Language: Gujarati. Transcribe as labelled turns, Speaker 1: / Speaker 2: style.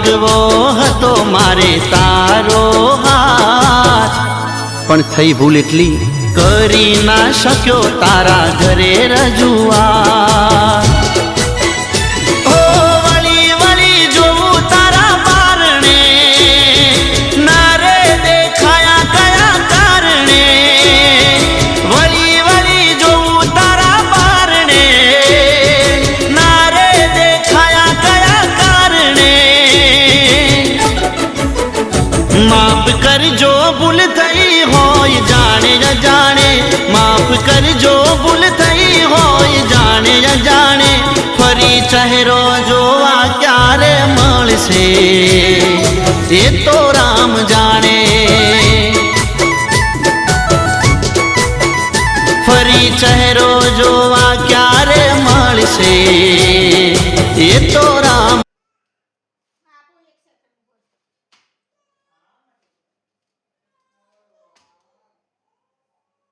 Speaker 1: માગવો હતો મારે તારો હાથ, પણ થઈ ભૂલ એટલી કરી ના શક્યો તારા ઘરે રજૂઆત। ઓ વળી વળી જોઉં તારા બારણે, ના રે દેખાયા કયા કારણે। વળી વળી જોઉં તારા બારણે, ના રે દેખાયા કયા કારણે। માફ કરજો ભૂલ થઈ હોય જાણે અજાણે, માફ કરજો ભૂલ થઈ હોય જાણે અજાણે। ફરી ચહેરો જોવા ક્યારે મળશે એ તો રામ જાણે। ફરી ચહેરો જોવા ક્યારે મળશે એ તો